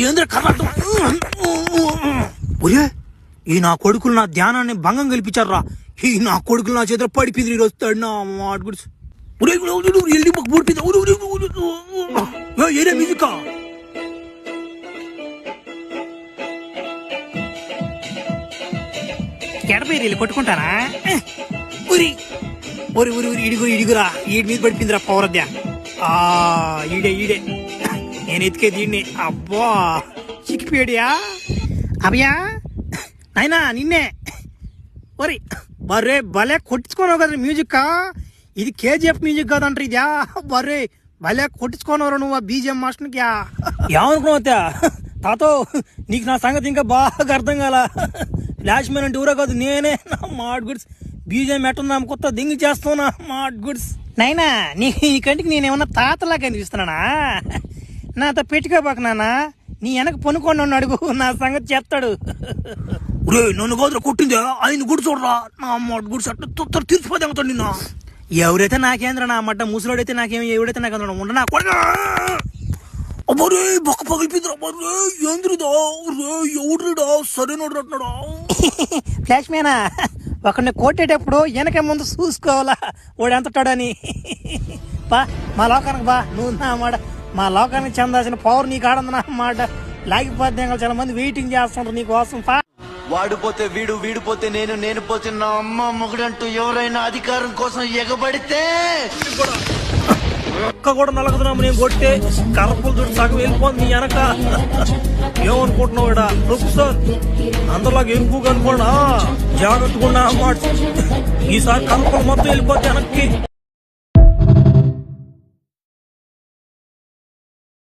ఏంద్ర కర్ర ఒరే ఈ నా కొడుకులు నా ధ్యానాన్ని భంగం కల్పించారా. ఈ నా కొడుకులు నా చేతిలో పడిపోయి వస్తాడు నా మాట గురించి. ఏరే మ్యూజిక్ ఎడపోయి కొట్టుకుంటారా. ఉరి ఒరి ఉరి ఉరి ఇడిగురు ఇడిగురా ఈడి మీద పడిపోయిందిరా పౌరద్య. ఈడే ఈడే నేను ఎతికే దీన్ని. అబ్బా చిక్కిపోయాడియా అభయా అయినా నిన్నే. ఒరి బర్రే భలే కొట్టించుకోనావు కదా మ్యూజిక్. ఇది కేజీఎఫ్ మ్యూజిక్ కాదంటారు ఇద్యా. బర్రే భలే కొట్టించుకోనవరా నువ్వు ఆ బీజిఎం మాస్టర్కి. ఏమనుకున్నావు తాతో నీకు నా సంగతి ఇంకా బాగా అర్థం కాల. ఫ్లాష్ మ్యాన్ అంటే ఊరా కాదు నేనే. నా మాడ్ గుడ్స్ బీజిఎం ఎట్టున్నా కొత్త దింగి చేస్తున్నా మాడ్ గుడ్స్. నైనా నీ కంటికి నేనేమన్నా తాతలా కనిపిస్తున్నానా? నాతో పెట్టుకోబాక నానా. నీ వెనక పొనుకోండి నన్ను అడుగు, నా సంగతి చేస్తాడు. నన్ను కాదురా కొట్టిందా ఆయన గుడి చూడరా. నా మాట గుడి అట్లా తొత్తర తీర్చిపోతే అవుతాడు నిన్న. ఎవరైతే నాకేంద్ర నా మడ్డ ముసలోడైతే నాకేమో ఎవడైతే నాకు అందరం ఉండ నా కొడుకు. అమ్మరే బొక్క పగిలిపోయిందిరా. అమ్మరే ఏంద్రదా ఎవడ్రీడా సరైనడు అంటున్నాడా. ఫ్లాష్ మ్యానా ఒకరిని కొట్టేటప్పుడు వెనక ముందు చూసుకోవాలా వాడు ఎంతటాడని. బా మా లోకానికి బా నువ్వు నా మాట. మా లోకానికి చెందాల్సిన పవర్ నీకు ఆడంది నా మాట. లాగిపోతే చాలా మంది వెయిటింగ్ చేస్తుంటారు నీ కోసం. పా వాడిపోతే వీడు, వీడిపోతే నేను, నేను పోతే నా అమ్మ మొగుడంటూ ఎవరైనా అధికారం కోసం ఎగబడితే ఒక్క కూడా నలగదున్నాము. నేను కొట్టే కరపులు చుట్టూ సగం వెళ్ళిపోతుంది నీ వెనక. ఏమనుకుంటున్నావు ఇడా ప్రొఫెసర్ అందరిలాగా ఎరుపు కనుకోండా జాగ్రత్తగా అన్నమాట. ఈసారి కరపులు మొత్తం వెళ్ళిపోతే వెనక్కి.